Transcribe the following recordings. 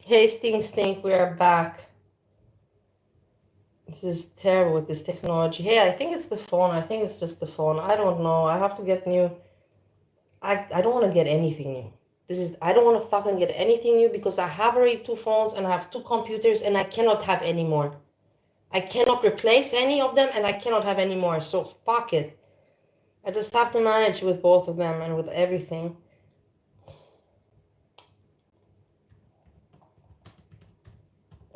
Hey, Stink, we are back. This is terrible with this technology. Hey, I think it's the phone. I think it's just the phone. I don't know. I have to get new. I don't want to get anything new. I don't want to fucking get anything new because I have already 2 phones and I have 2 computers and I cannot have any more. I cannot replace any of them and I cannot have any more. So fuck it. I just have to manage with both of them and with everything.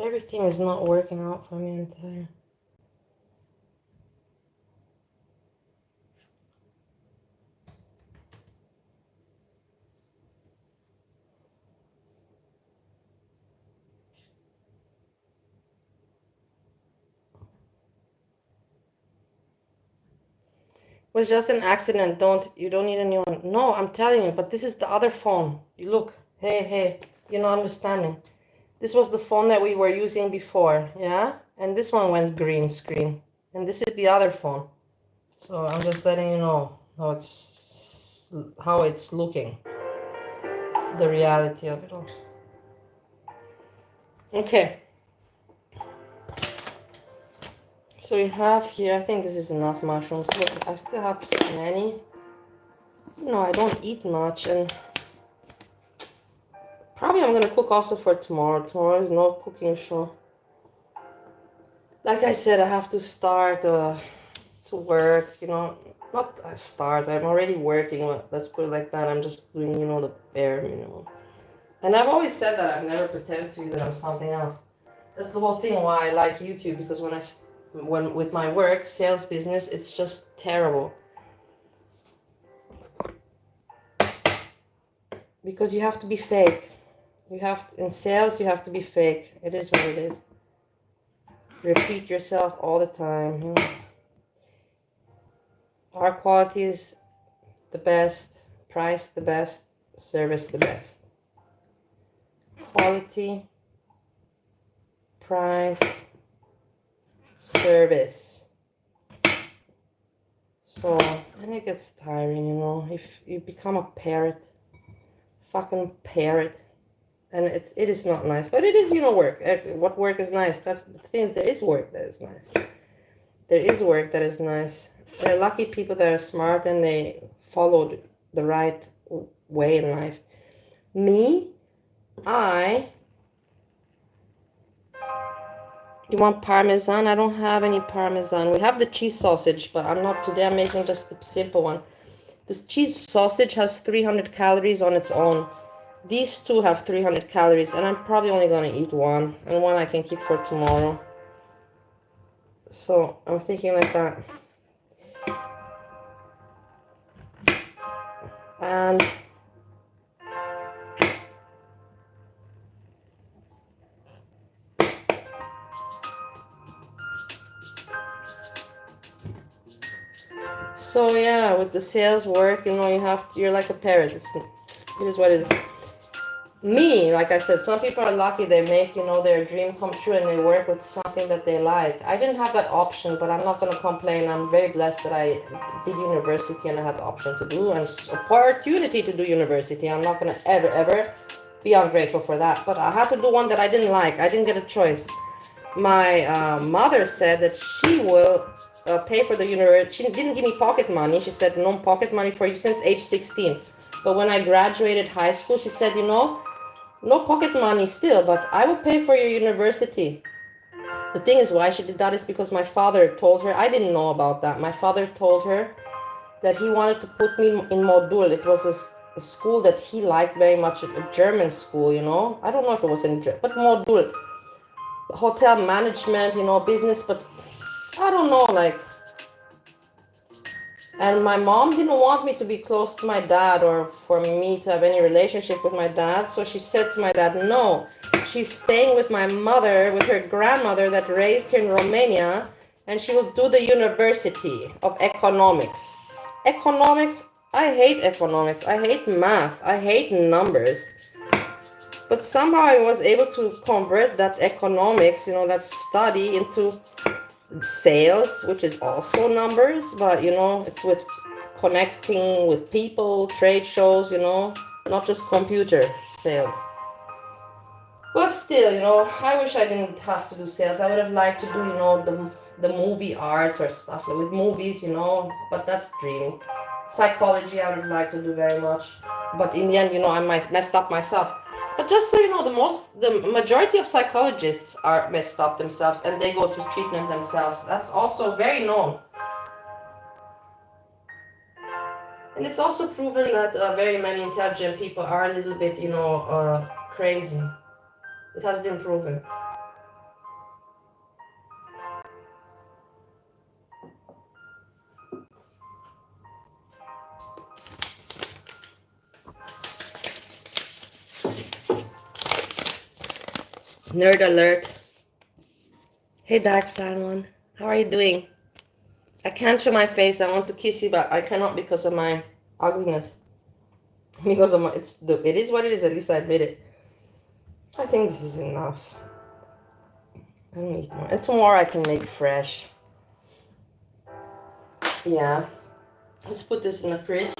Everything is not working out for me entirely. It was just an accident. You don't need a new one. No, I'm telling you, but this is the other phone. You look. Hey, you're not understanding. This was the phone that we were using before, yeah? And this one went green screen. And this is the other phone. So I'm just letting you know how it's looking. The reality of it all. Okay. So we have here, I think this is enough mushrooms. Look, I still have so many. No, I don't eat much, and probably I'm gonna cook also for tomorrow. Tomorrow is no cooking show. Like I said, I have to start to work, not start, I'm already working, let's put it like that. I'm just doing, the bare minimum. And I've always said that I've never pretended to you that I'm something else. That's the whole thing why I like YouTube, because when with my work, sales business, it's just terrible. Because you have to be fake. In sales, you have to be fake. It is what it is. Repeat yourself all the time. Our quality is the best, price the best, service the best. Quality, price, service. So, and it gets tiring, if you become a parrot, fucking parrot, and it is not nice, but it is, work. What work is nice? That's the thing, is there is work that is nice. There is work that is nice. There are lucky people that are smart and they followed the right way in life. Me, you want Parmesan? I don't have any Parmesan. We have the cheese sausage, but today I'm making just the simple one. This cheese sausage has 300 calories on its own. These two have 300 calories, and I'm probably only going to eat one, and one I can keep for tomorrow. So I'm thinking like that. And so yeah, with the sales work, you're like a parrot. It is what it is. Me, like I said, some people are lucky, they make, their dream come true and they work with something that they like. I didn't have that option, but I'm not going to complain. I'm very blessed that I did university and I had the option to do and opportunity to do university. I'm not going to ever be ungrateful for that. But I had to do one that I didn't like. I didn't get a choice. My mother said that she will pay for the university. She didn't give me pocket money. She said, no pocket money for you since age 16. But when I graduated high school, she said, no pocket money still, but I will pay for your university. The thing is why she did that is because my father told her, I didn't know about that. My father told her that he wanted to put me in Modul. It was a school that he liked very much, a German school, I don't know if it was in German, but Modul. Hotel management, business, but I don't know, and my mom didn't want me to be close to my dad or for me to have any relationship with my dad. So she said to my dad, no, she's staying with my mother, with her grandmother that raised her in Romania, and she will do the University of Economics. Economics, I hate economics. I hate math. I hate numbers. But somehow I was able to convert that economics, that study, into sales, which is also numbers, but it's with connecting with people, trade shows, not just computer sales. But still, I wish I didn't have to do sales. I would have liked to do, the movie arts or stuff like with movies, but that's dreaming. Psychology, I would have liked to do very much. But in the end, I messed up myself. But just so you know, the majority of psychologists are messed up themselves and they go to treatment themselves. That's also very known. And it's also proven that very many intelligent people are a little bit, crazy. It has been proven. Nerd alert. Hey, Dark Salmon. How are you doing? I can't show my face. I want to kiss you, but I cannot because of my ugliness. Because of it is what it is. At least I admit it. I think this is enough. I don't need more. And tomorrow I can make fresh. Yeah. Let's put this in the fridge.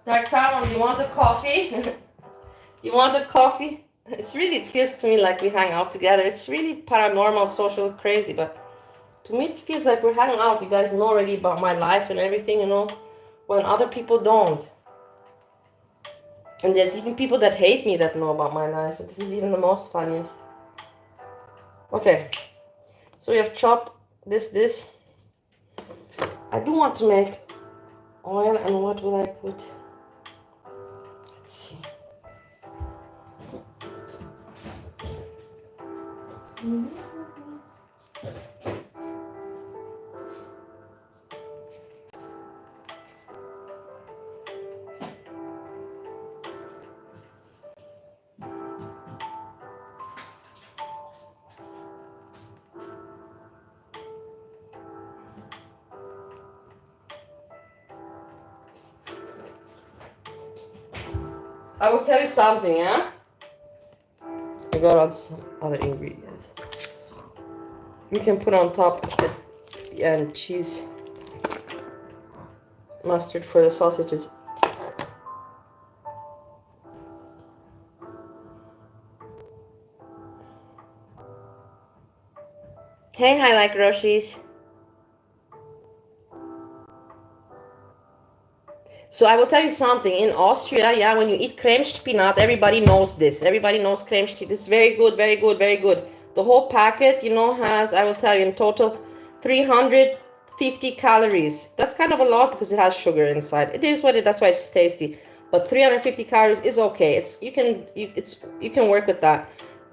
Dark Salmon, do you want a coffee? You want a coffee? It feels to me like we hang out together. It's really paranormal, social, crazy, but to me it feels like we're hanging out. You guys know already about my life and everything, when other people don't. And there's even people that hate me that know about my life. This is even the most funniest. Okay, so we have chopped this. I do want to make oil, and what will I put? Let's see. I will tell you something, yeah? I got all some other ingredients. You can put on top and cheese, mustard for the sausages. Hey, I like Roshis. So I will tell you something. In Austria, yeah, when you eat Cremespinat, everybody knows this. Everybody knows Cremespinat. It's very good, very good, very good. The whole packet, has, I will tell you, in total 350 calories. That's kind of a lot because it has sugar inside. It is what it. That's why it's tasty. But 350 calories is okay. You can work with that.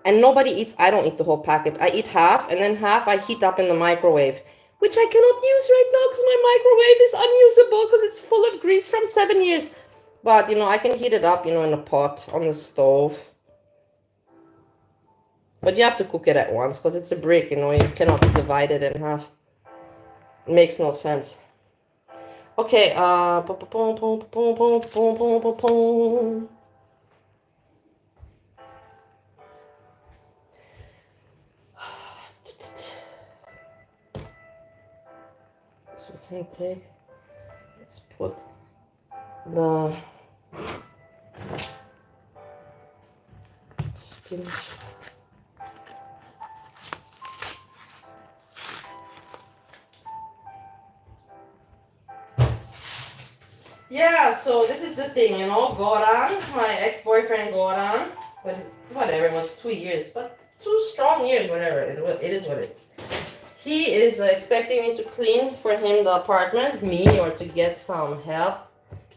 And nobody eats. I don't eat the whole packet. I eat half, and then half I heat up in the microwave, which I cannot use right now because my microwave is unusable because it's full of grease from 7 years. But, I can heat it up, in a pot on the stove. But you have to cook it at once because it's a brick, you cannot divide it in half. It makes no sense. Okay, let's put the spinach. Yeah, so this is the thing, Goran, my ex-boyfriend Goran, but whatever, it was 2 years, but 2 strong years, whatever, it is what it is. He is expecting me to clean for him the apartment, or to get some help.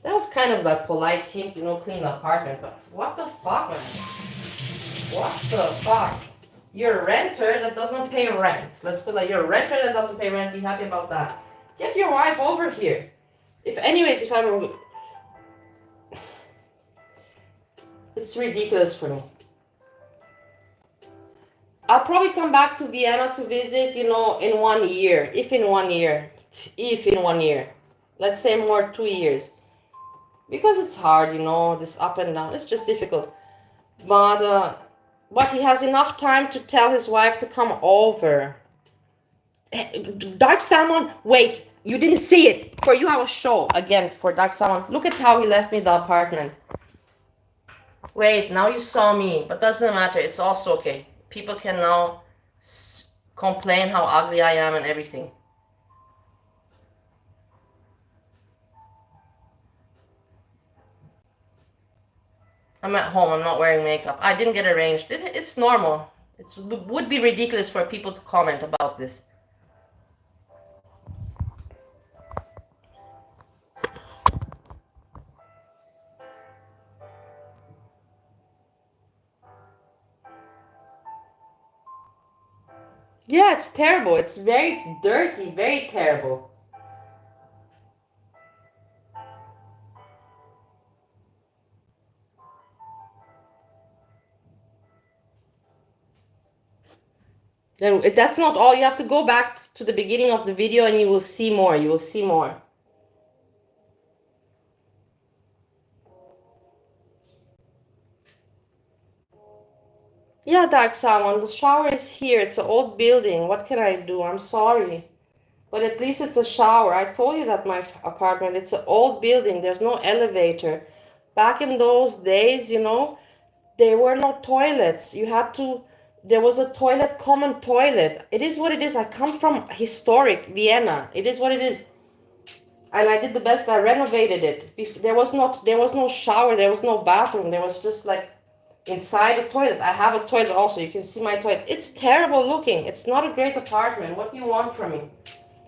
That was kind of like polite hint, clean the apartment, but what the fuck, man? What the fuck? You're a renter that doesn't pay rent. Let's put like, you're a renter that doesn't pay rent, be happy about that. Get your wife over here. If I'm... It's ridiculous for me. I'll probably come back to Vienna to visit, in 1 year. If in 1 year. Let's say more 2 years. Because it's hard, this up and down. It's just difficult. But he has enough time to tell his wife to come over. Dark Salmon, wait. You didn't see it. For you, I will show again for Dark Salmon. Look at how he left me the apartment. Wait, now you saw me, but doesn't matter. It's also okay. People can now complain how ugly I am and everything. I'm at home. I'm not wearing makeup. I didn't get arranged. It's normal. It would be ridiculous for people to comment about this. Yeah, it's terrible. It's very dirty, very terrible. Then that's not all. You have to go back to the beginning of the video and you will see more. You will see more. Yeah, Dark Salmon, the shower is here. It's an old building. What can I do? I'm sorry. But at least it's a shower. I told you that my apartment, it's an old building. There's no elevator. Back in those days, you know, there were no toilets. There was a toilet, common toilet. It is what it is. I come from historic Vienna. It is what it is. And I did the best. I renovated it. There was no shower. There was no bathroom. There was just like inside a toilet. I have a toilet also. You can see my toilet. It's terrible looking. It's not a great apartment. What do you want from me?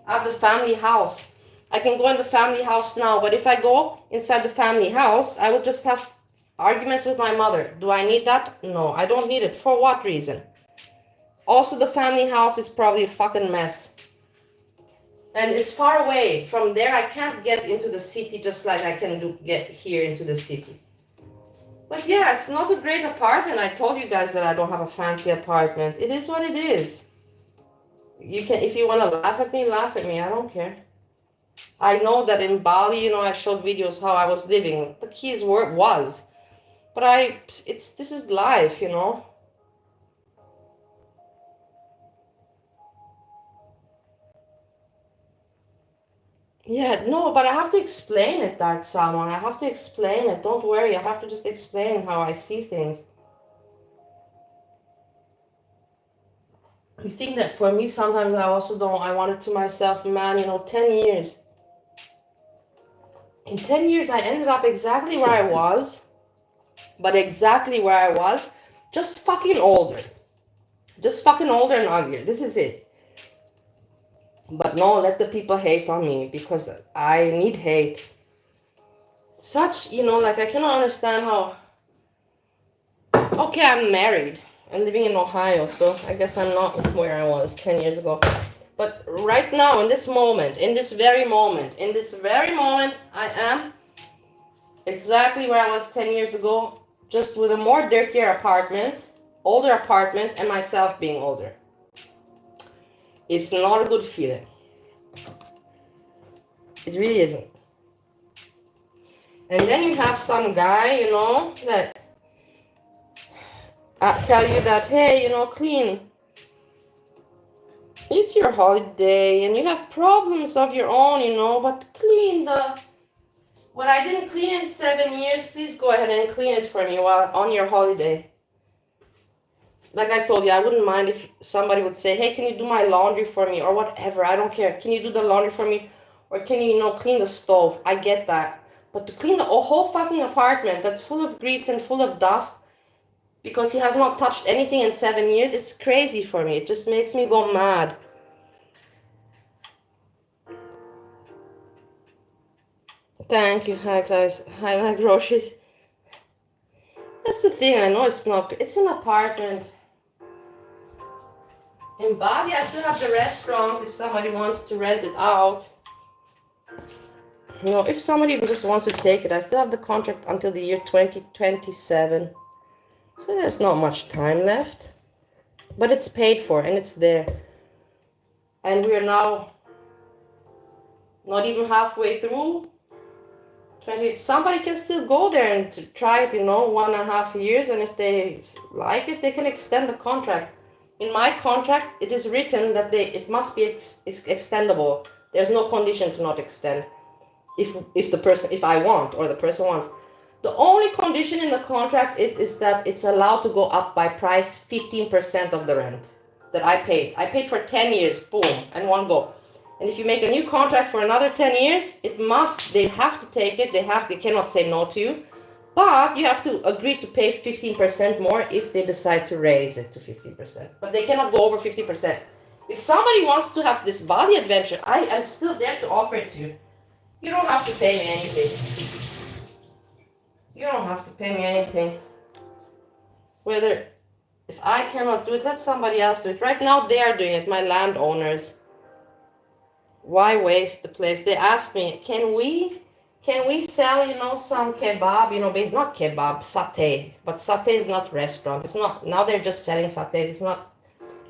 I have the family house. I can go in the family house now, but if I go inside the family house, I will just have arguments with my mother. Do I need that? No, I don't need it. For what reason? Also, the family house is probably a fucking mess. And it's far away. From there, I can't get into the city just like I can get here into the city. But yeah, it's not a great apartment. I told you guys that I don't have a fancy apartment. It is what it is. You can, if you want to laugh at me, laugh at me. I don't care. I know that in Bali, you know, I showed videos how I was living. The keys was. But this is life, you know. Yeah, no, but I have to explain it, Dark Salmon. I have to explain it. Don't worry. I have to just explain how I see things. You think that for me, sometimes I also don't. I wanted to myself, man, you know, 10 years. In 10 years, I ended up exactly where I was. But exactly where I was, just fucking older. Just fucking older and uglier. This is it. But no, let the people hate on me because I need hate. Such, you know, like I cannot understand how... Okay, I'm married and living in Ohio, so I guess I'm not where I was 10 years ago. But right now, in this very moment, I am exactly where I was 10 years ago, just with a more dirtier apartment, older apartment, and myself being older. It's not a good feeling. It really isn't. And then you have some guy, you know, that tell you that, hey, you know, clean. It's your holiday and you have problems of your own, you know, but clean what I didn't clean in 7 years, please go ahead and clean it for me while on your holiday. Like I told you, I wouldn't mind if somebody would say, hey, can you do my laundry for me or whatever? I don't care. Can you do the laundry for me? Or can you, you know, clean the stove? I get that. But to clean the whole fucking apartment that's full of grease and full of dust because he has not touched anything in 7 years, it's crazy for me. It just makes me go mad. Thank you. Hi, guys. Hi, groceries. That's the thing. I know it's not. It's an apartment. In Bali, I still have the restaurant if somebody wants to rent it out. You know, if somebody even just wants to take it, I still have the contract until the year 2027. So there's not much time left. But it's paid for and it's there. And we are now not even halfway through. Somebody can still go there and to try it, you know, 1.5 years. And if they like it, they can extend the contract. In my contract, it is written that it must be extendable. There's no condition to not extend if I want or the person wants. The only condition in the contract is that it's allowed to go up by price 15% of the rent that I paid. I paid for 10 years, boom, and one go. And if you make a new contract for another 10 years, they have to take it. They cannot say no to you. But you have to agree to pay 15% more if they decide to raise it to 15%. But they cannot go over 50%. If somebody wants to have this Bali adventure, I am still there to offer it to you. You don't have to pay me anything. You don't have to pay me anything. If I cannot do it, let somebody else do it. Right now they are doing it, my landowners. Why waste the place? They asked me, can we sell, some kebab, it's not kebab, satay. But satay is not restaurant. It's not, now they're just selling satays. It's not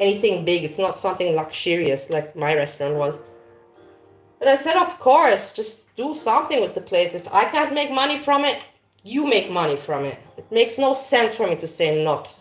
anything big. It's not something luxurious like my restaurant was. But I said, of course, just do something with the place. If I can't make money from it, you make money from it. It makes no sense for me to say not.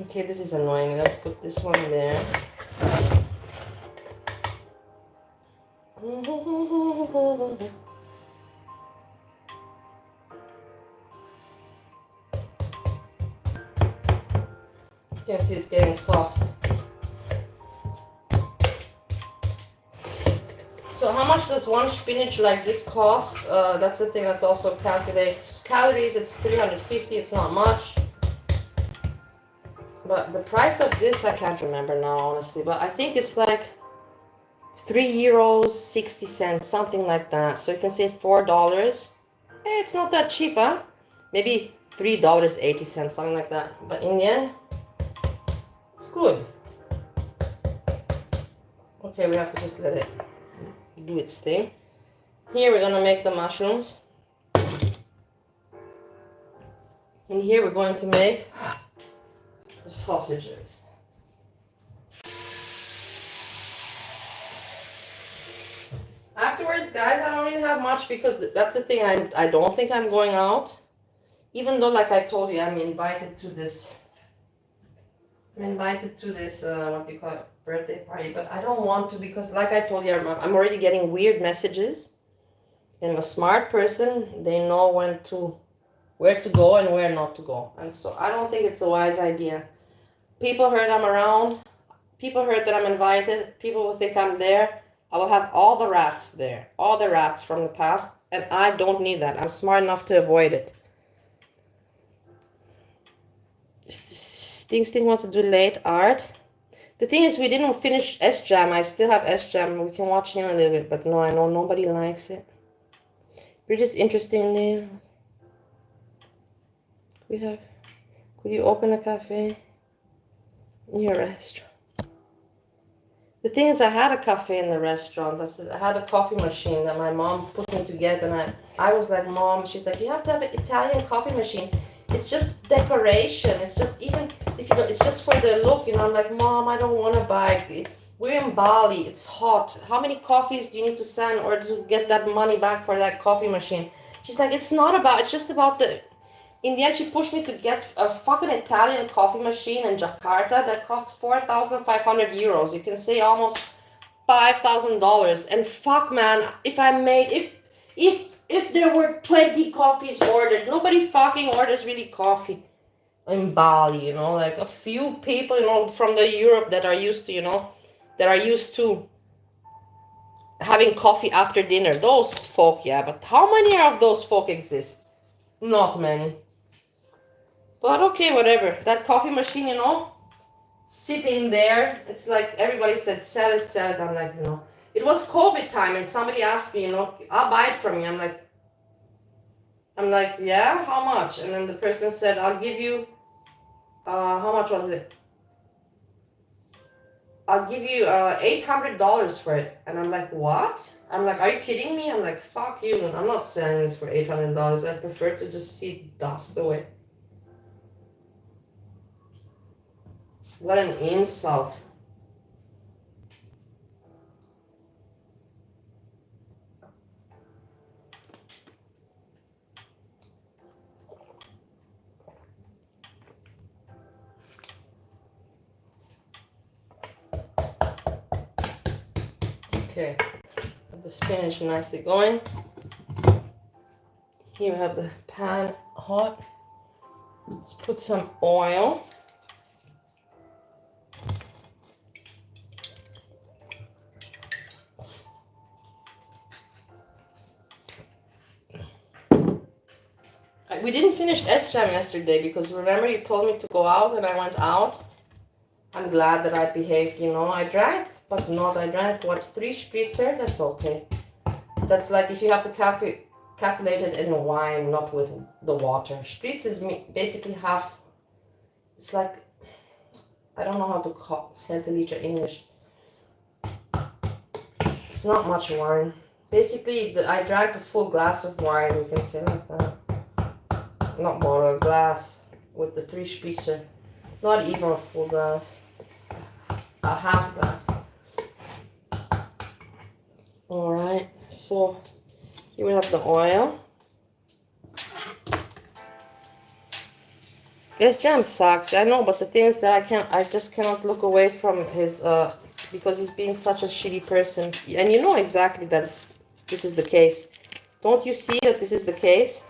Okay, this is annoying. Let's put this one there. You can see it's getting soft. So how much does one spinach like this cost? That's the thing that's also calculated. Calories, it's 350. It's not much. But the price of this, I can't remember now, honestly. But I think it's like €3, 60 cents, something like that. So you can say $4. It's not that cheap, huh? Maybe $3.80, something like that. But in the end, it's good. Okay, we have to just let it do its thing. Here we're gonna make the mushrooms. And here we're going to make the sausages. Afterwards, guys, I don't really have much because that's the thing. I don't think I'm going out. Even though, like I told you, I'm invited to this, what do you call it, birthday party. But I don't want to because, like I told you, I'm already getting weird messages. And a smart person, they know where to go and where not to go. And so I don't think it's a wise idea. People heard I'm around. People heard that I'm invited. People will think I'm there. I will have all the rats there. All the rats from the past. And I don't need that. I'm smart enough to avoid it. Sting wants to do late art. The thing is, we didn't finish S-Jam. I still have S-Jam. We can watch him a little bit. But no, I know nobody likes it. Bridget's interestingly. Could you open a cafe in your restaurant? The thing is, I had a cafe in the restaurant. I had a coffee machine that my mom put me to get, and I was like, Mom, she's like, you have to have an Italian coffee machine. It's just decoration. It's just it's just for the look. I'm like, Mom, I don't want to buy it. We're in Bali. It's hot. How many coffees do you need to send or to get that money back for that coffee machine? She's like, it's just about the. In the end, she pushed me to get a fucking Italian coffee machine in Jakarta that cost 4,500 euros. You can say almost $5,000. And fuck, man, if there were 20 coffees ordered, nobody fucking orders really coffee in Bali, like a few people, from the Europe that are used to, having coffee after dinner. Those folk, yeah, but how many of those folk exist? Not many. But okay, whatever. That coffee machine, sitting there, it's like everybody said, sell it. I'm like, it was COVID time and somebody asked me, I'll buy it from you. I'm like, yeah, how much? And then the person said, I'll give you, how much was it? I'll give you $800 for it. And I'm like, what? I'm like, are you kidding me? I'm like, fuck you. I'm not selling this for $800. I prefer to just see it dust away. What an insult. Okay, have the spinach nicely going. Here we have the pan hot. Let's put some oil. We didn't finish S-Jam yesterday because remember you told me to go out and I went out. I'm glad that I behaved, you know. I drank, but not I drank, what, 3 spritzer? That's okay. That's like if you have to calculate it in wine, not with the water. Spritz is basically half, it's like, I don't know how to call centiliter English. It's not much wine. Basically, I drank a full glass of wine, you can say like that. Not bottle, glass with the 3 spritzer. Not even a full glass. A half glass. Alright, so here we have the oil. This jam sucks, I know, but the thing is that I just cannot look away from his, because he's being such a shitty person. And you know exactly that this is the case. Don't you see that this is the case?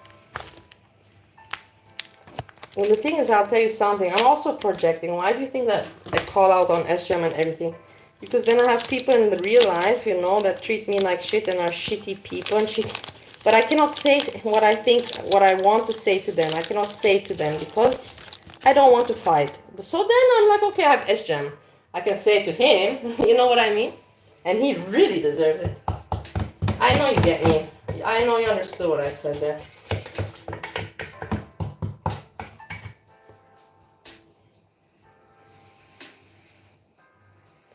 Well, the thing is, I'll tell you something. I'm also projecting. Why do you think that I call out on SGM and everything? Because then I have people in the real life, you know, that treat me like shit and are shitty people and shit. But I cannot say what I think, what I want to say to them. I cannot say to them because I don't want to fight. So then I'm like, okay, I have SGM. I can say to him, you know what I mean? And he really deserves it. I know you get me. I know you understood what I said there.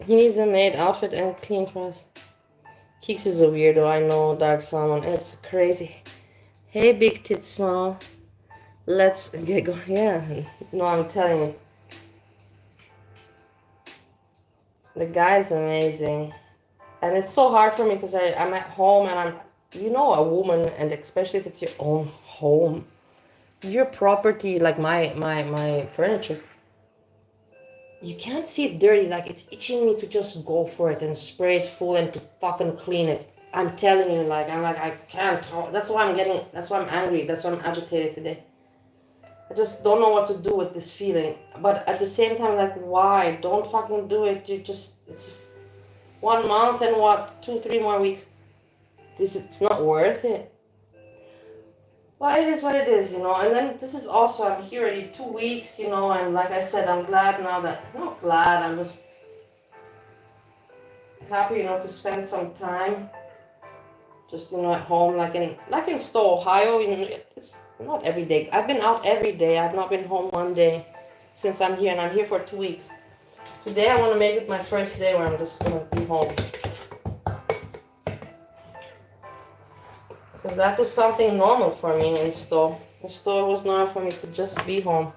He needs a maid outfit and clean for us. Keeks is a weirdo, I know, Dark Salmon. It's crazy. Hey, Big Tit Small. Let's get going. Yeah, no, I'm telling you. The guy's amazing. And it's so hard for me because I'm at home and I'm, you know, a woman, and especially if it's your own home. Your property, like my furniture. You can't see it dirty, like it's itching me to just go for it and spray it full and to fucking clean it. I'm telling you, like, I can't talk. That's why I'm angry, that's why I'm agitated today. I just don't know what to do with this feeling. But at the same time, like, why? Don't fucking do it. It's 1 month and what, 2-3 more weeks. It's not worth it. Well, it is what it is, you know. And then this is also, I'm here already 2 weeks, you know, and like I said, I'm glad now that, not glad, I'm just happy, you know, to spend some time just, you know, at home, like in Stowe, Ohio. You know, it's not every day. I've been out every day. I've not been home one day since I'm here, and I'm here for 2 weeks. Today I want to make it my first day where I'm just going to be home. Because that was something normal for me in Stowe. In Stowe, it was normal for me to just be home.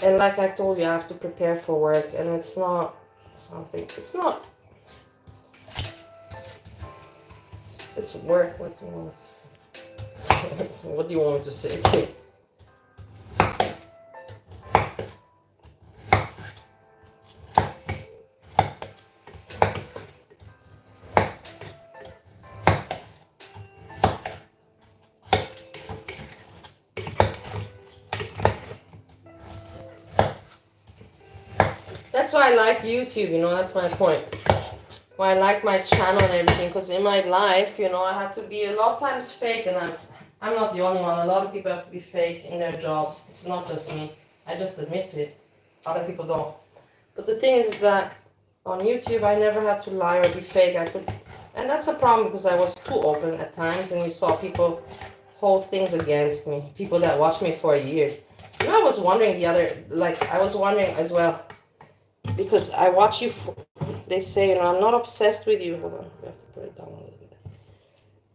And like I told you, I have to prepare for work, and it's not something, it's not, it's work. What do you want to say? What do you want me to say to you? That's why I like YouTube, you know, that's my point. Why I like my channel and everything, because in my life, you know, I had to be a lot of times fake, and I'm not the only one. A lot of people have to be fake in their jobs. It's not just me. I just admit to it. Other people don't. But the thing is that on YouTube, I never had to lie or be fake. And that's a problem because I was too open at times, and you saw people hold things against me. People that watched me for years. You know, I was wondering as well, because I watch you, they say, you know, I'm not obsessed with you. Hold on, we have to put it down a little bit.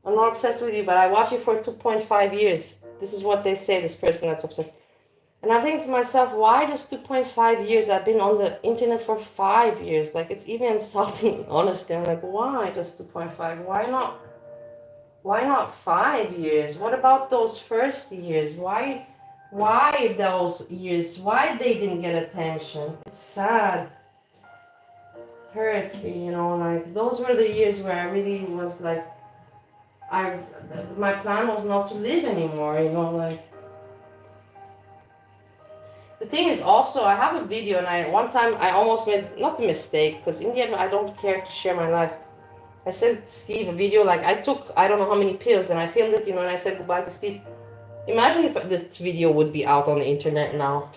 I'm not obsessed with you, but I watch you for 2.5 years. This is what they say, this person that's obsessed. And I'm thinking to myself, why just 2.5 years? I've been on the internet for 5 years. Like, it's even insulting, honestly. I'm like, why just 2.5? Why not 5 years? What about those first years? Why those years? Why they didn't get attention? It's sad. hurts, you know, like those were the years where I really was like, I, my plan was not to live anymore, you know, like. The thing is also, I have a video, and one time I almost made, not the mistake, because in the end I don't care to share my life. I sent Steve a video, like I took, I don't know how many pills, and I filmed it, you know, and I said goodbye to Steve. Imagine if this video would be out on the internet now.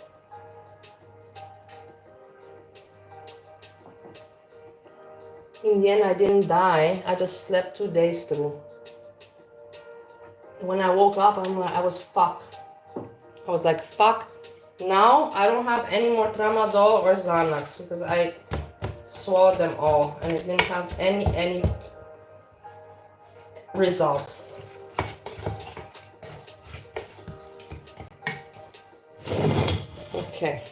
In the end, I didn't die. I just slept 2 days through. When I woke up, I was fucked. I was like, fuck. Now I don't have any more tramadol or Xanax because I swallowed them all and it didn't have any result. Okay.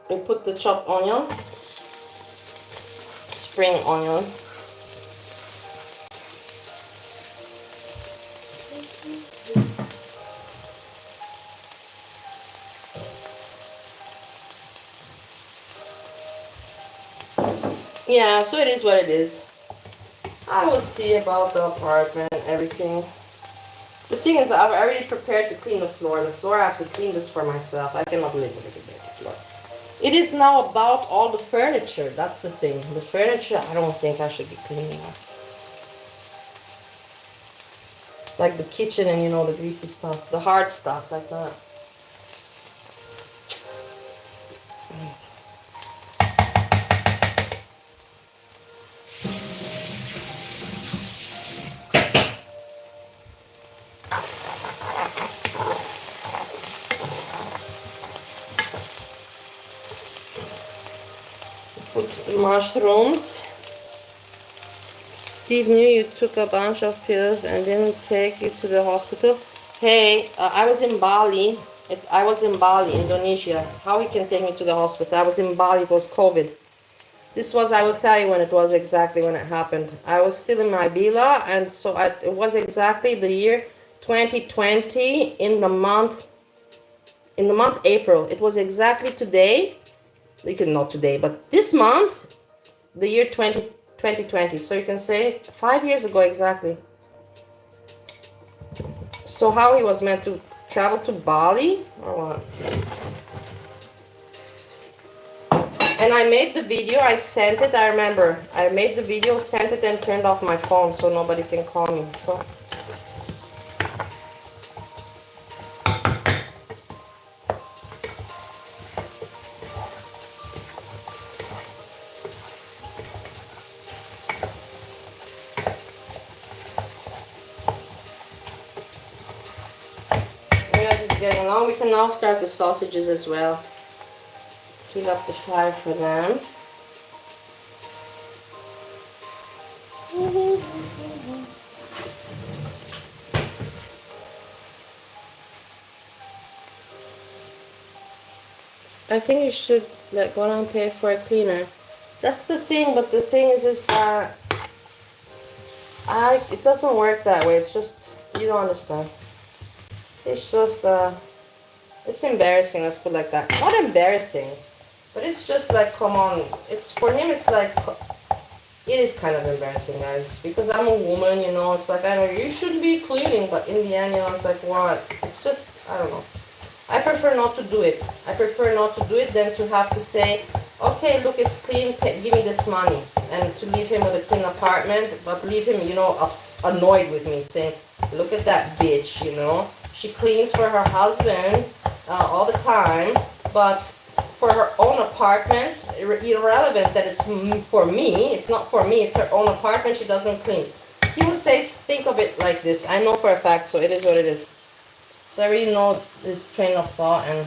We put the chopped onion, spring onion. Yeah, so it is what it is. I will see about the apartment and everything. The thing is, I've already prepared to clean the floor. The floor, I have to clean this for myself. I cannot live with a dirty floor. It is now about all the furniture. That's the thing. The furniture, I don't think I should be cleaning up. Like the kitchen and, you know, the greasy stuff. The hard stuff, like that. Put mushrooms. Steve knew you took a bunch of pills and didn't take you to the hospital. Hey, I was in Bali. I was in Bali, Indonesia. How he can take me to the hospital? I was in Bali. It was COVID. This was, I will tell you when it was exactly when it happened. I was still in my villa, and so it was exactly the year 2020 in the month April. It was exactly today. You can not today, but this month, the year 2020. So you can say 5 years ago exactly. So how he was meant to travel to Bali or what? And I made the video, I sent it, I remember. I made the video, sent it, and turned off my phone so nobody can call me. So yeah, this is getting along. We can now start the sausages as well. Heat up the fire for them. I think you should go down and pay for a cleaner. That's the thing, but the thing is that it doesn't work that way. It's just, you don't understand. It's just it's embarrassing, let's put it like that. Not embarrassing, but it's just like, come on. It's for him, it's like, it is kind of embarrassing, guys, because I'm a woman, you know. It's like, I know you should be cleaning, but in the end, you know, it's like, what? It's just, I don't know. I prefer not to do it. I prefer not to do it than to have to say, okay, look, it's clean, give me this money. And to leave him with a clean apartment, but leave him, you know, annoyed with me, saying, look at that bitch, you know. She cleans for her husband all the time, but for her own apartment, irrelevant that it's for me, it's not for me, it's her own apartment, she doesn't clean. He will say, think of it like this. I know for a fact, so it is what it is. So I really know this train of thought, and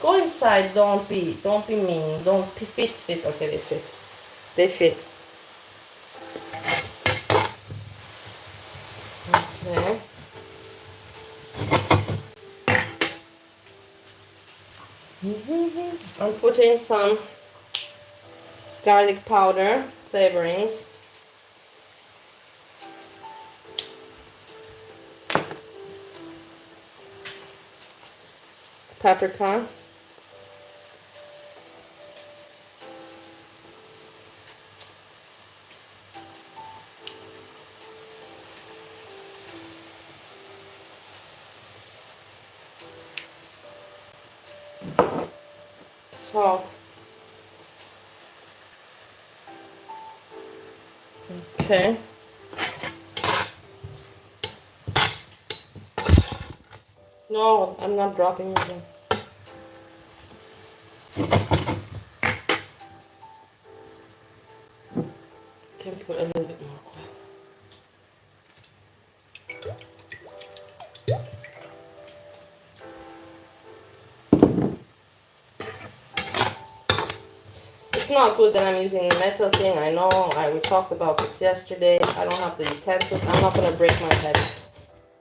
go inside, don't be mean, don't fit, okay, they fit. Okay. I'm putting some garlic powder, flavorings. Paprika. Salt. Okay. No, I'm not dropping it again. Can put a little bit more oil. It's not good that I'm using the metal thing. I know. We talked about this yesterday. I don't have the utensils. I'm not gonna break my head.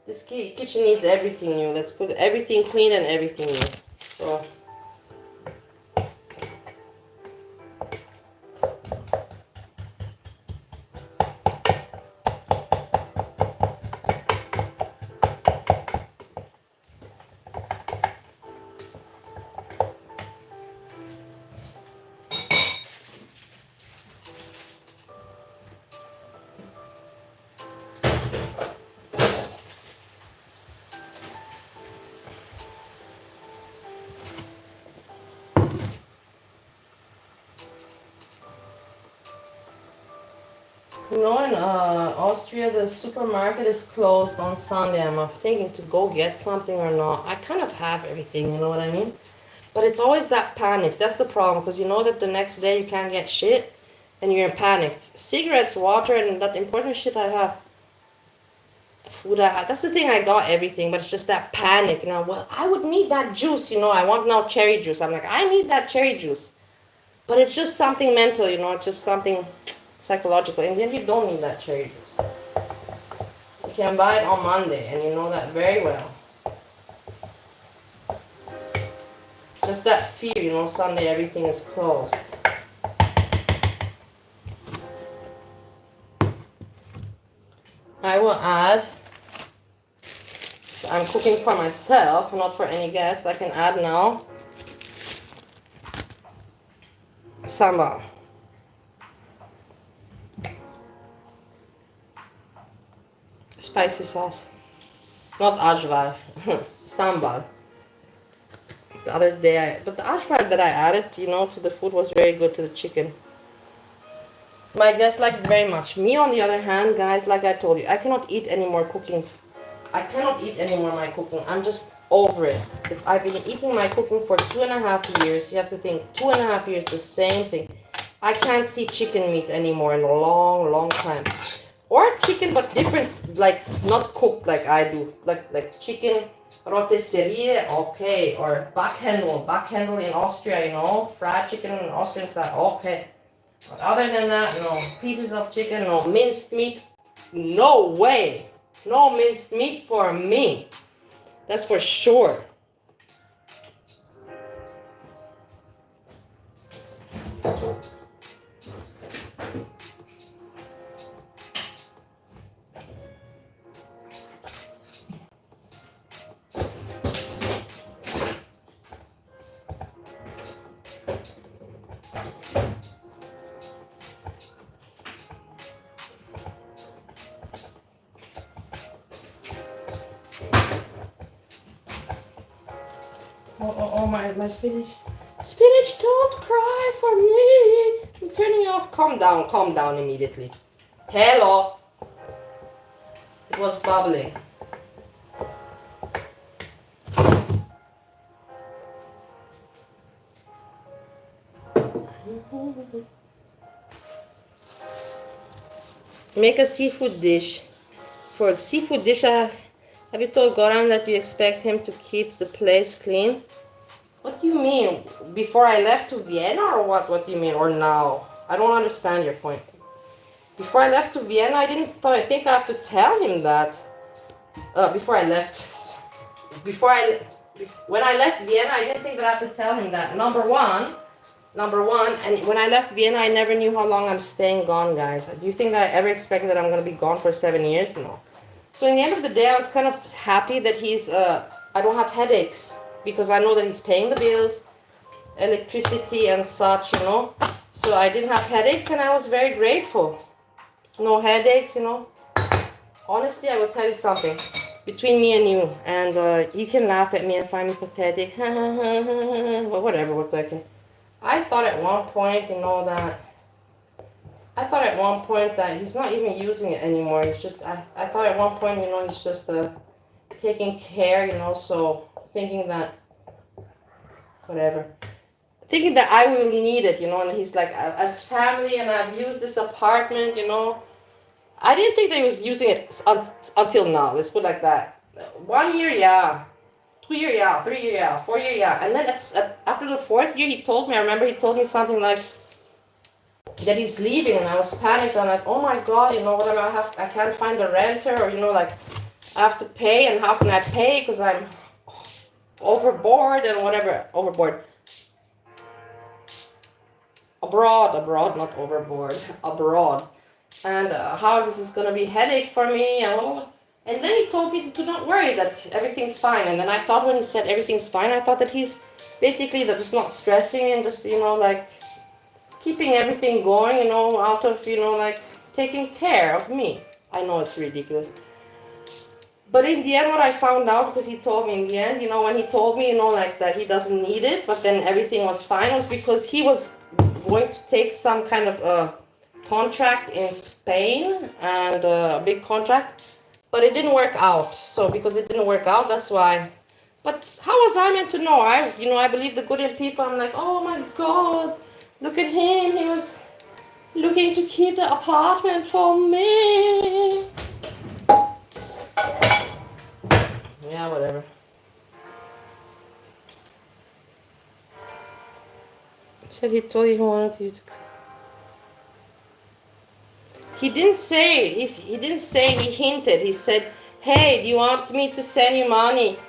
This kitchen needs everything new. Let's put everything clean and everything new. So. You know, in Austria, the supermarket is closed on Sunday. I'm thinking to go get something or not. I kind of have everything, you know what I mean? But it's always that panic. That's the problem, because you know that the next day you can't get shit, and you're panicked. Cigarettes, water, and that important shit I have. Food I have. That's the thing, I got everything, but it's just that panic, you know. Well, I would need that juice, you know. I want now cherry juice. I'm like, I need that cherry juice. But it's just something mental, you know. It's just something psychological. In the end, you don't need that cherry juice. You can buy it on Monday, and you know that very well. Just that fear, you know, Sunday everything is closed. I will add, so I'm cooking for myself, not for any guests. I can add now sambal. Spicy sauce. Not ajvar. Sambal. The other day, but the ajvar that I added, you know, to the food was very good, to the chicken. My guests like it very much. Me, on the other hand, guys, like I told you, I cannot eat any more cooking. I cannot eat any more my cooking. I'm just over it. I've been eating my cooking for 2.5 years. You have to think, 2.5 years, the same thing. I can't see chicken meat anymore in a long, long time. Or chicken, but different, like not cooked like I do. Like chicken rotisserie, okay. Or backhandel in Austria, you know. Fried chicken in Austrian style, okay. But other than that, no. Pieces of chicken, no. Minced meat, no way. No minced meat for me. That's for sure. Oh, my spinach. Spinach, don't cry for me. I'm turning you off. Calm down immediately. Hello. It was bubbling. Make a seafood dish. For a seafood dish, have you told Goran that you expect him to keep the place clean? What do you mean? Before I left to Vienna, or what? What do you mean? Or now? I don't understand your point. Before I left to Vienna, I think I have to tell him that. Before I left. When I left Vienna, I didn't think that I have to tell him that. Number one, and when I left Vienna, I never knew how long I'm staying gone, guys. Do you think that I ever expected that I'm going to be gone for 7 years? No. So in the end of the day, I was kind of happy that I don't have headaches, because I know that he's paying the bills, electricity and such, you know. So I didn't have headaches, and I was very grateful. No headaches, you know. Honestly, I will tell you something. between me and you, and you can laugh at me and find me pathetic. Well, whatever, what I can. I thought at one point, that he's not even using it anymore. It's just, I thought at one point, he's just taking care, so thinking that, whatever. Thinking that I will need it, and he's like, as family, and I've used this apartment, I didn't think that he was using it until now. Let's put it like that. 1 year, yeah. 2 year, yeah. 3 year, yeah. 4 year, yeah. And then after the 4th year, I remember he told me something like that he's leaving, and I was panicked. I'm like, oh my God, what am I can't find a renter, or, like, I have to pay, and how can I pay? Because I'm overboard and whatever. Overboard. Abroad, not overboard. Abroad. And how this is going to be a headache for me. And then he told me to not worry, that everything's fine. And then I thought when he said everything's fine, I thought that he's basically just not stressing and just, like, keeping everything going, out of, like, taking care of me. I know it's ridiculous. But in the end, what I found out, because he told me in the end, when he told me, like, that he doesn't need it, but then everything was fine, was because he was going to take some kind of contract in Spain, and a big contract, but it didn't work out. So because it didn't work out, that's why. But how was I meant to know? I believe the good in people. I'm like, oh my God, look at him. He was looking to keep the apartment for me. Yeah, whatever. Said he told you he wanted you to. He didn't say. He didn't say. He hinted. He said, "Hey, do you want me to send you money?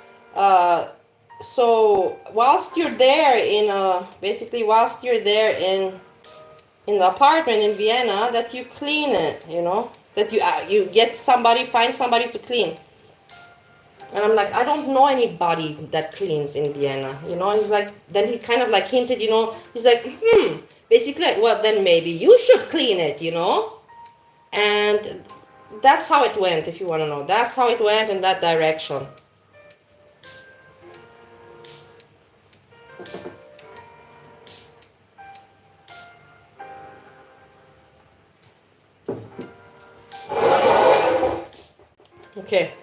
So whilst you're there whilst you're there in the apartment in Vienna, that you clean it. That you find somebody to clean." And I'm like, I don't know anybody that cleans in Vienna. He's like, then he kind of like hinted. He's like, basically, like, well, then maybe you should clean it. And that's how it went, if you want to know. That's how it went, in that direction. Okay.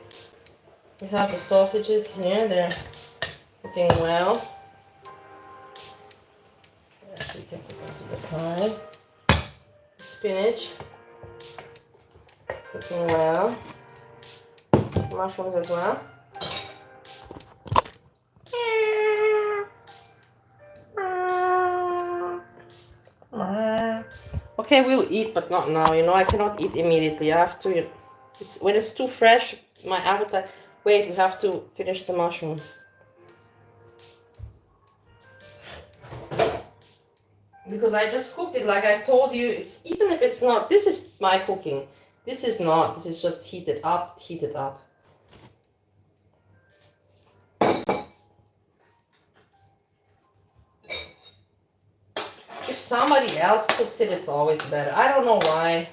We have the sausages here. They're cooking well. Yes, we can put them to the side. Spinach. Cooking well. Mushrooms as well. Okay, we'll eat, but not now. I cannot eat immediately. I have to. When it's too fresh, my appetite. Wait, we have to finish the mushrooms. Because I just cooked it, like I told you. Even if it's not. This is my cooking. This is not. This is just heated up. If somebody else cooks it, it's always better. I don't know why.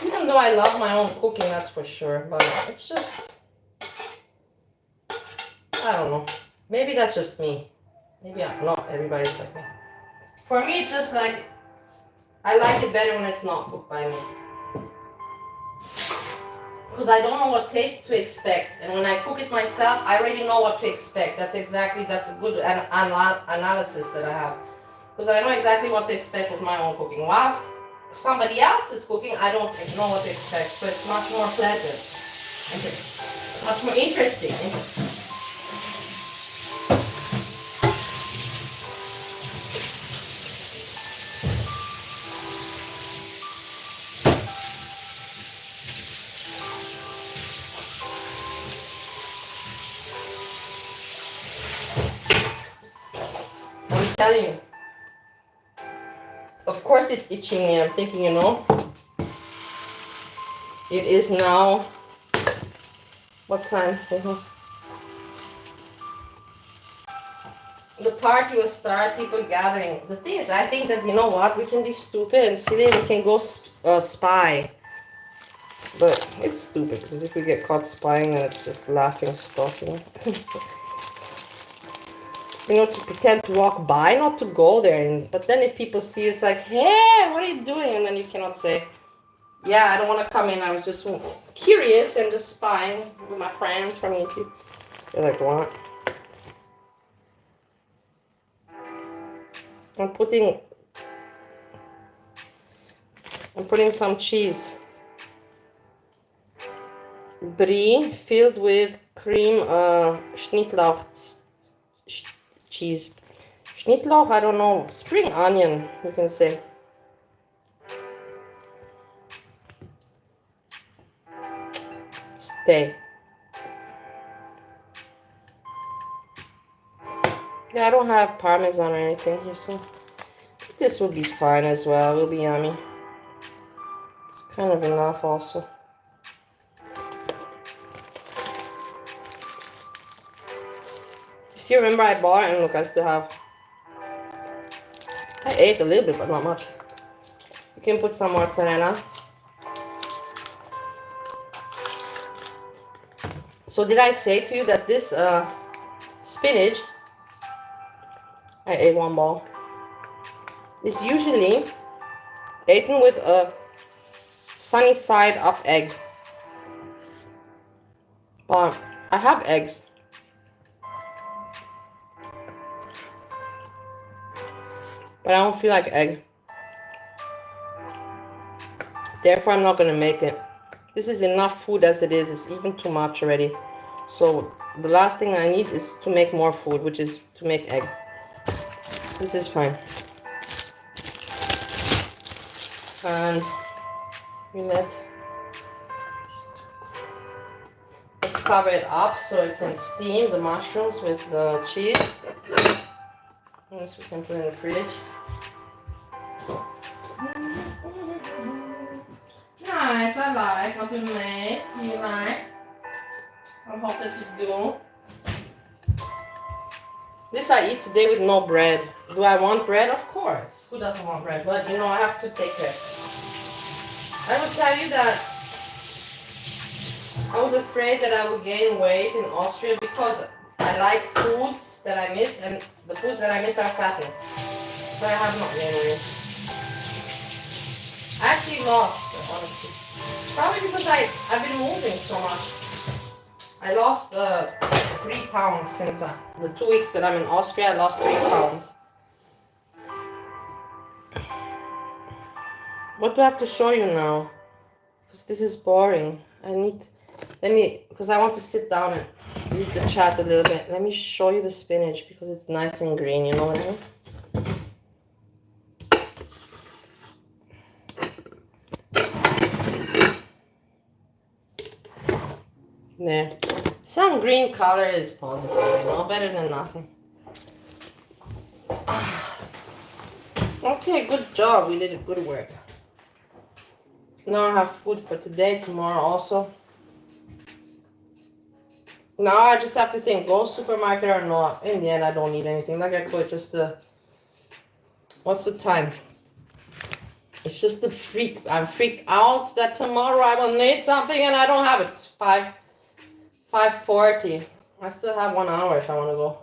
Even though I love my own cooking, that's for sure. But it's just, I don't know. Maybe that's just me. Maybe not everybody's like me. For me, it's just like, I like it better when it's not cooked by me. Because I don't know what taste to expect. And when I cook it myself, I already know what to expect. That's a good analysis that I have. Because I know exactly what to expect with my own cooking. Whilst somebody else is cooking, I don't know what to expect. So it's much more pleasant. Much more interesting. I'm telling you. Of course it's itching me. I'm thinking, it is now, what time? The party will start, people gathering. The thing is, I think that, we can be stupid and silly, we can go spy. But it's stupid, because if we get caught spying, then it's just laughing stock, you know? So, you know, to pretend to walk by, not to go there. But then if people see you, it's like, hey, what are you doing? And then you cannot say, yeah, I don't want to come in. I was just curious and just spying with my friends from YouTube. They're like, what? I'm putting some cheese. Brie filled with cream Schnittlauch cheese. Schnittlauch, I don't know. Spring onion, you can say. Stay. Yeah, I don't have parmesan or anything here, so this will be fine as well. Will be yummy. It's kind of enough also. You remember I bought it, and look, I still have. I ate a little bit, but not much. You can put some mozzarella. So did I say to you that this spinach, I ate one ball, is usually eaten with a sunny side up egg. But I have eggs. But I don't feel like egg. Therefore, I'm not going to make it. This is enough food as it is. It's even too much already. So the last thing I need is to make more food, which is to make egg. This is fine. And let's cover it up so it can steam the mushrooms with the cheese. This we can put in the fridge. Nice, I like what we made. You like? I hope that you do. This I eat today with no bread. Do I want bread? Of course. Who doesn't want bread? But you know, I have to take care. I will tell you that I was afraid that I would gain weight in Austria because I like foods that I miss, and the foods that I miss are fattening. But I have not gained weight. I actually lost, honestly. Probably because I've been moving so much. I lost 3 pounds since the 2 weeks that I'm in Austria. I lost 3 pounds. What do I have to show you now? Because this is boring. Because I want to sit down and read the chat a little bit. Let me show you the spinach because it's nice and green, you know what I mean? There. Some green color is positive, you know, better than nothing. Okay, good job. We did good work. Now I have food for today, tomorrow also. Now I just have to think, go supermarket or not. In the end, I don't need anything. Like I could just what's the time? It's just the I'm freaked out that tomorrow I will need something and I don't have it. It's 5:40. I still have 1 hour if I want to go.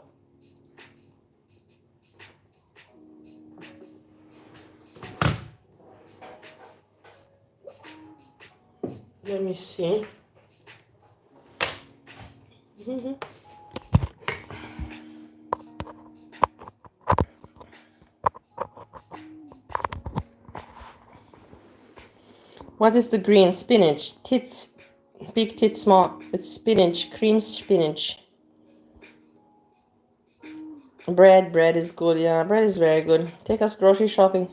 Let me see. What is the green? Spinach. Tits. Big tits, small. It's spinach. Cream spinach. Bread is good. Yeah, bread is very good. Take us grocery shopping.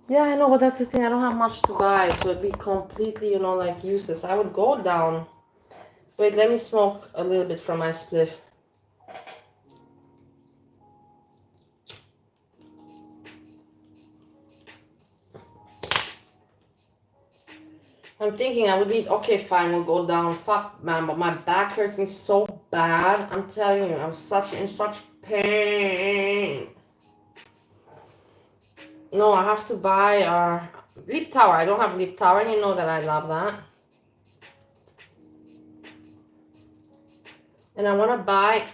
Yeah, I know, but that's the thing. I don't have much to buy, so it'd be completely, you know, like useless. I would go down. Wait, let me smoke a little bit from my spliff. I'm thinking I would need, okay, fine, we'll go down. Fuck, man, but my back hurts me so bad. I'm telling you, I'm in such pain. No, I have to buy lip tower. I don't have lip tower. You know that I love that. And I want to buy,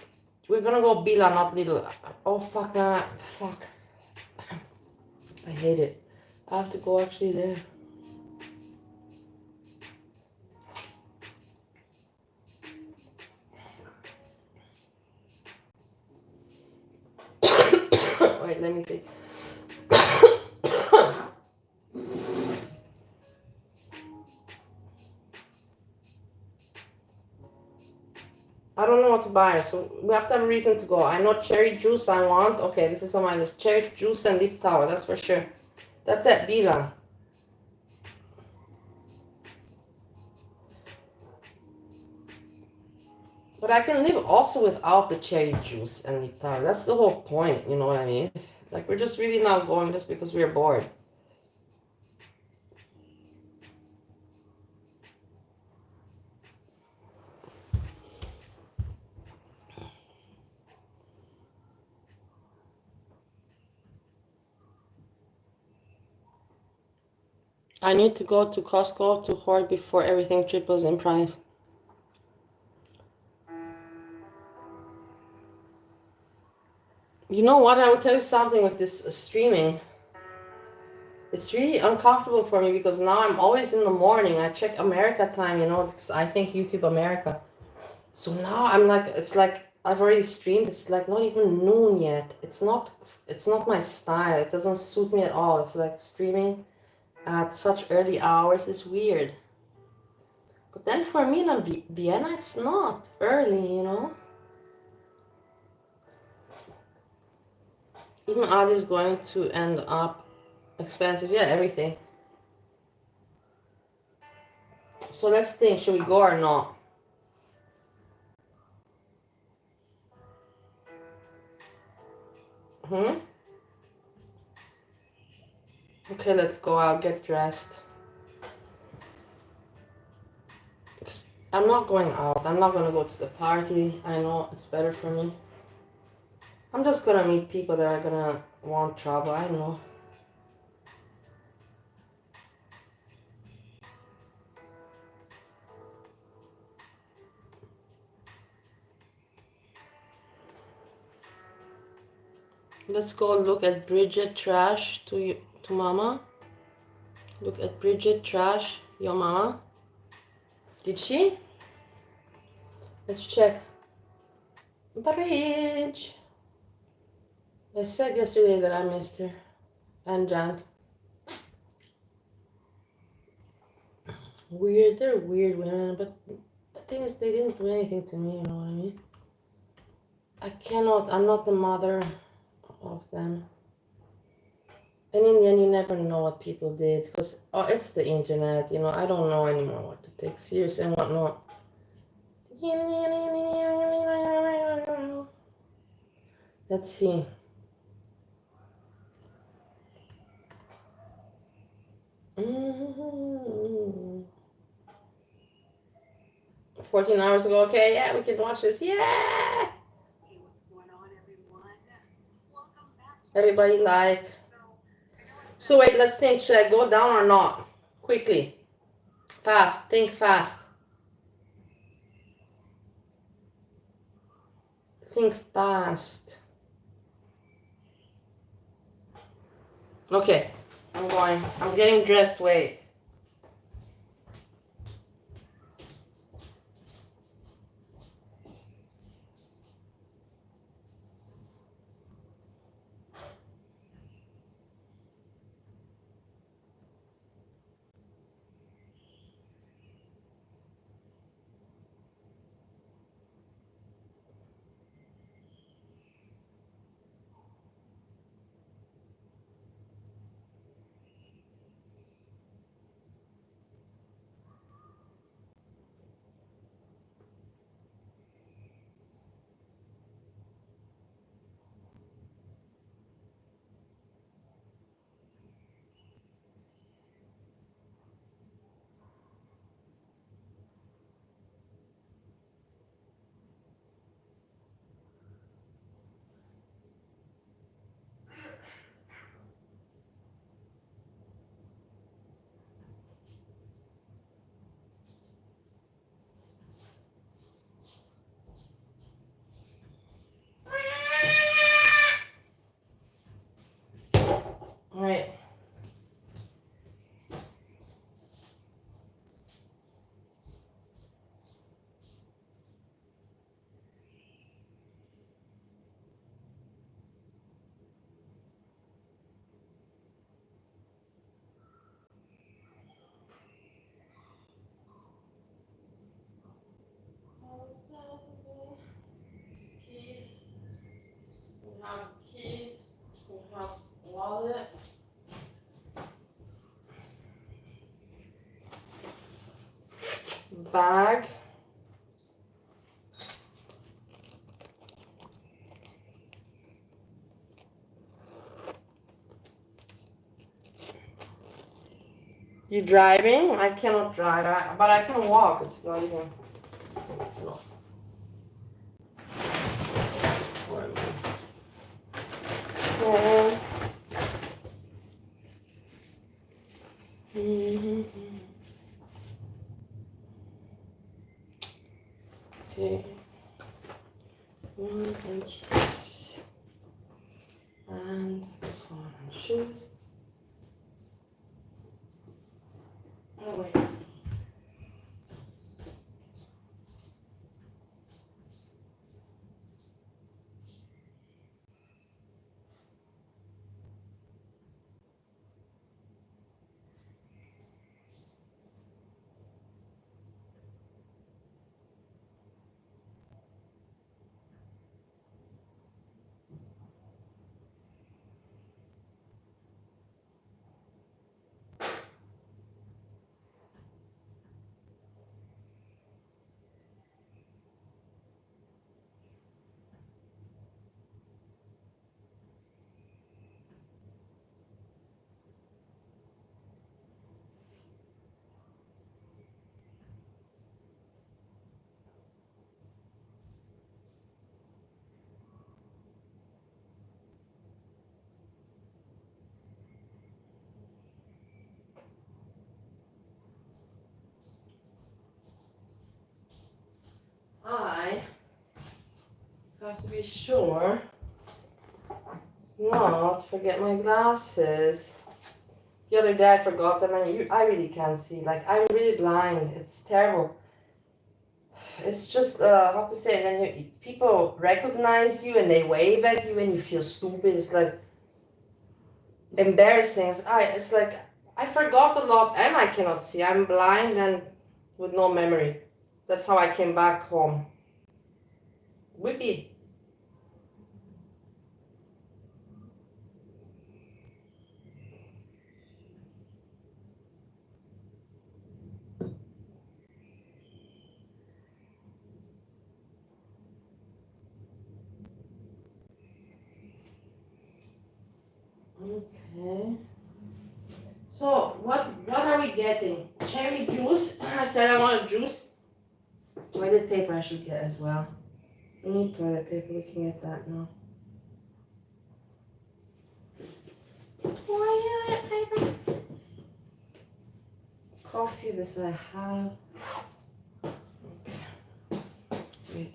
we're going to go Bila, not Lidl. Oh, fuck, nah, fuck. I hate it. I have to go actually there. Wait, let me think. I don't know what to buy, so we have to have a reason to go. I know cherry juice I want. Okay, this is on my list. Cherry juice and lip towel, that's for sure. That's at Bila. But I can live also without the cherry juice and lip towel. That's the whole point, you know what I mean? Like, we're just really not going just because we're bored. I need to go to Costco to hoard before everything triples in price. You know what? I will tell you something with this streaming. It's really uncomfortable for me because now I'm always in the morning. I check America time, you know, because I think YouTube America. So now I'm like, it's like I've already streamed. It's like not even noon yet. It's not my style. It doesn't suit me at all. It's like streaming at such early hours is weird. But then for me in Vienna, it's not early, you know. Even audio is going to end up expensive. Yeah, everything. So let's think, should we go or not? Okay, let's go. I'll get dressed. I'm not going out. I'm not gonna go to the party. I know it's better for me. I'm just gonna meet people that are gonna want trouble. I know. Let's go look at Bridget trash to mama. Look at Bridget trash your mama. Did she? Let's check. Bridge. I said yesterday that I missed her. And Jan. Weird. They're weird women, but the thing is, they didn't do anything to me. You know what I mean? I cannot. I'm not the mother of them. And in the end, you never know what people did because it's the internet, you know. I don't know anymore what to take serious and what not. Let's see. Mm-hmm. 14 hours ago. Okay, yeah, we can watch this. Yeah. Hey, what's going on, everyone? Welcome back to Everybody like. So wait, let's think. Should I go down or not? Quickly. Fast. Think fast. Think fast. Okay. I'm going. I'm getting dressed. Wait. Keys, we have wallet, bag, you driving? I cannot drive, but I can walk. It's not even. No. Okay. One and keys. And the phone and shoes. Oh wait. I have to be sure not forget my glasses. The other day I forgot them and I really can't see. Like, I'm really blind. It's terrible. It's just, how to say, and then people recognize you and they wave at you and you feel stupid. It's like embarrassing. It's like, I forgot a lot and I cannot see. I'm blind and with no memory. That's how I came back home. Whippy. Okay. So what are we getting? Cherry juice. I said I want a juice. Toilet paper I should get as well. We need toilet paper. We can get that now. Toilet paper. Coffee. This I have. Okay. Wait.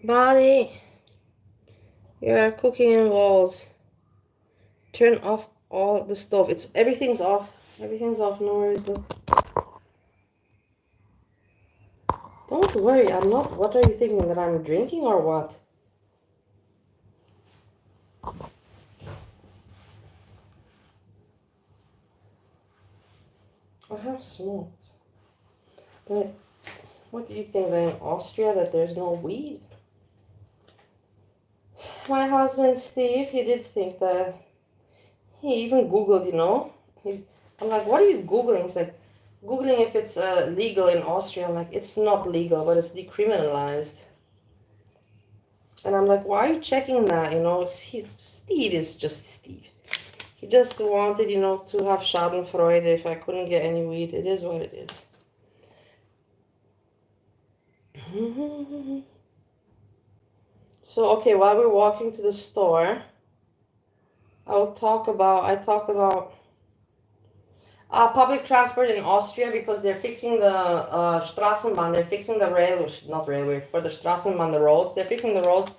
Body, you are cooking in walls. Turn off all the stove. Everything's off. Everything's off. No worries. Look. Don't worry. I'm not. What are you thinking, that I'm drinking or what? I have smoked. But what do you think, that in Austria that there's no weed? My husband Steve, he did think that. He even Googled, I'm like, what are you Googling? He's like, Googling if it's legal in Austria. I'm like, it's not legal, but it's decriminalized. And I'm like, why are you checking that? Steve is just Steve. He just wanted, to have Schadenfreude if I couldn't get any weed. It is what it is. So, okay, while we're walking to the store, I talked about public transport in Austria, because they're fixing the Straßenbahn, they're fixing the not railway, for the Straßenbahn, the roads, they're fixing the roads.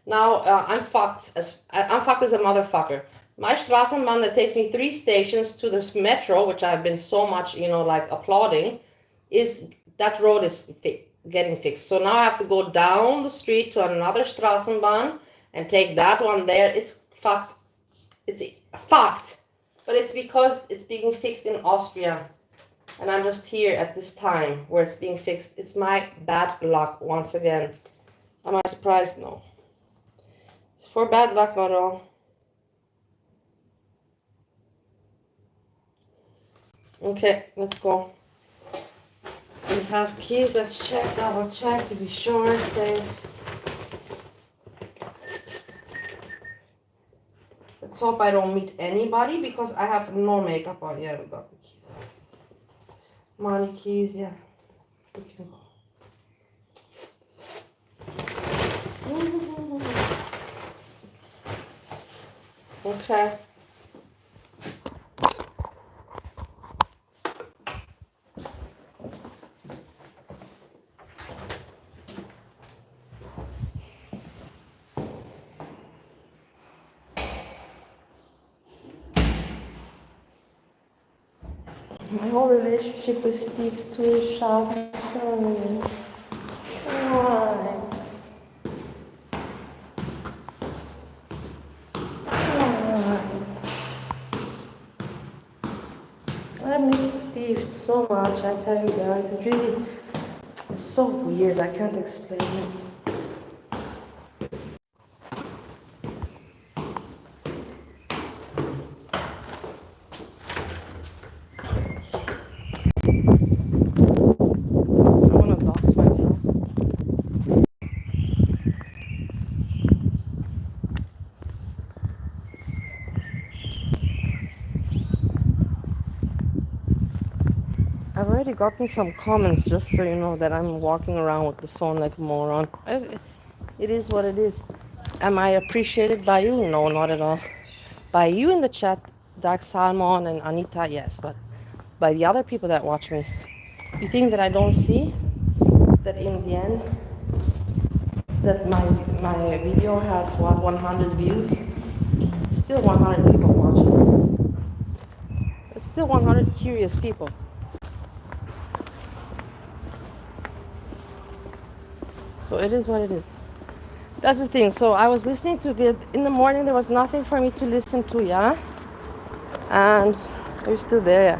Now, I'm fucked as a motherfucker. My Straßenbahn that takes me 3 stations to this metro, which I've been so much, like applauding, that road is getting fixed. So now I have to go down the street to another Straßenbahn and take that one there. It's fucked. It's fucked. But it's because it's being fixed in Austria. And I'm just here at this time where it's being fixed. It's my bad luck once again. Am I surprised? No. It's for bad luck, not all. Okay, let's go. We have keys. Let's check, double check to be sure. Safe. Let's hope I don't meet anybody because I have no makeup on. Yeah, we got the keys. Money keys, yeah. We can go. Okay. My whole relationship with Steve too is sharp. Why? I miss Steve so much, I tell you guys. It's so weird. I can't explain it. I want to dox myself. I've already gotten some comments, just so you know, that I'm walking around with the phone like a moron. It is what it is. Am I appreciated by you? No, not at all. By you in the chat, Dark Salmon and Anita, yes, but by the other people that watch me, you think that I don't see that in the end, that my video has, what, 100 views? It's still 100 people watching. It's still 100 curious people. So it is what it is. That's the thing. So I was listening to it in the morning. There was nothing for me to listen to, yeah. And are you still there? Yeah.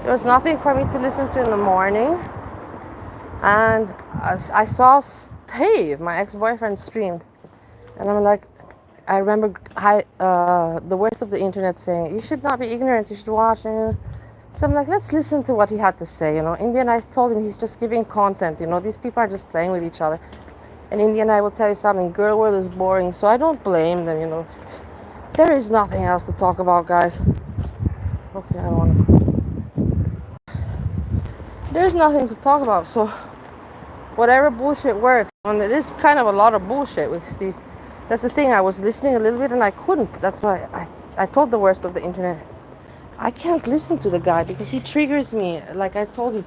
There was nothing for me to listen to in the morning. And I saw Steve, my ex-boyfriend, streamed, and I'm like, I remember the worst of the internet saying, "You should not be ignorant. You should watch." And so I'm like, let's listen to what he had to say. In the end, I told him he's just giving content. These people are just playing with each other. And in the end, I will tell you something. Girl world is boring, so I don't blame them. There is nothing else to talk about, guys. Okay, I don't want to. There's nothing to talk about, so whatever bullshit works. And it is kind of a lot of bullshit with Steve. That's the thing. I was listening a little bit and I couldn't. That's why I told the worst of the internet. I can't listen to the guy because he triggers me. Like I told you,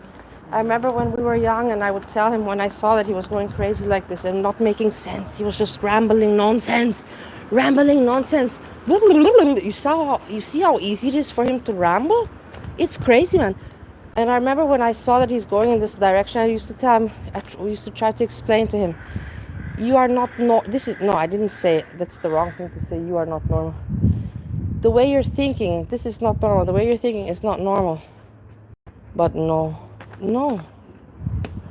I remember when we were young and I would tell him when I saw that he was going crazy like this and not making sense. He was just rambling nonsense. You see how easy it is for him to ramble? It's crazy, man. And I remember when I saw that he's going in this direction, I used to tell him, we used to try to explain to him, you are not, I didn't say it. That's the wrong thing to say, you are not normal. The way you're thinking, this is not normal. The way you're thinking is not normal. But no,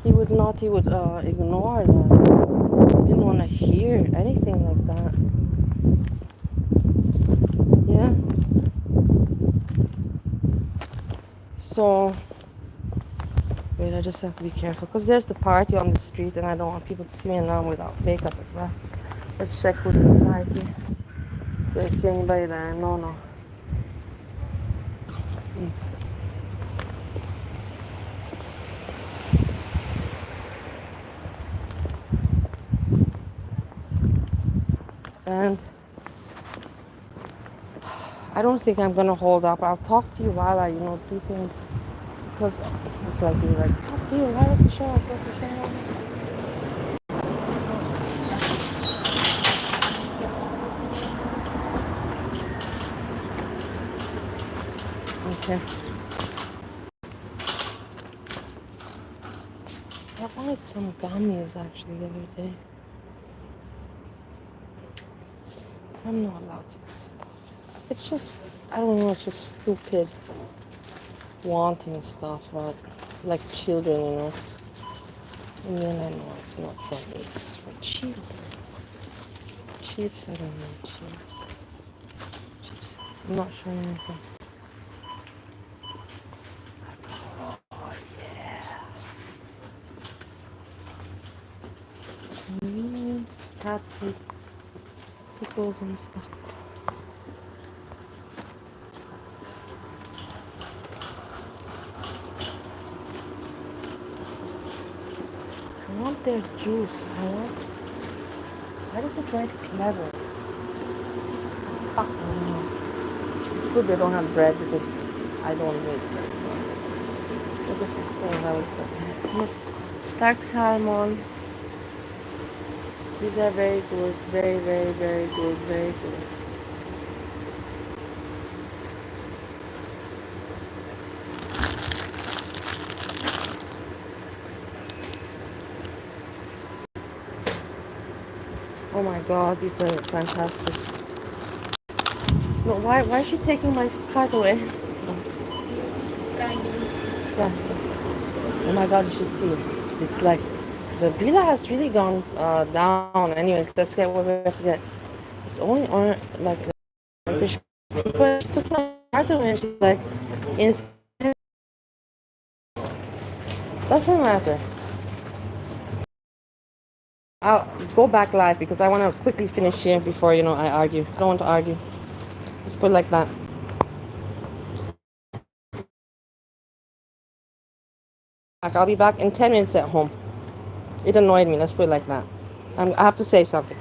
he would not, he would ignore that. He didn't want to hear anything like that. Yeah. So, wait, I just have to be careful because there's the party on the street and I don't want people to see me now without makeup as well. Let's check who's inside here. Do I see anybody there? No. And I don't think I'm gonna hold up. I'll talk to you while I, do things. Because it's like you're like, fuck you, why don't you show us what you're showing us? Okay. bought some gummies actually the other day. I'm not allowed to get stuff. It's just, I don't know, it's just stupid wanting stuff, but like children, you know. And then I know it's not for me, it's for children. Chips, I don't know, chips. I'm not sure anything. Oh yeah. Cat food, pickles and stuff. I want their juice. Why does it write clever? This is the fuck. It's good they don't have bread because I don't need bread. Look at this thing, how it goes. Dark salmon. These are very good. Very, very, very good. Very good. Oh my god, these are fantastic. No, why is she taking my cart away? Yeah, oh my god, you should see it. It's like the villa has really gone down. Anyways, let's get what we have to get. It's only on like fish, but she took my cart away and she's like, in doesn't matter. I'll go back live because I want to quickly finish here before I argue. I don't want to argue. Let's put it like that. I'll be back in 10 minutes at home. It annoyed me. Let's put it like that. I have to say something.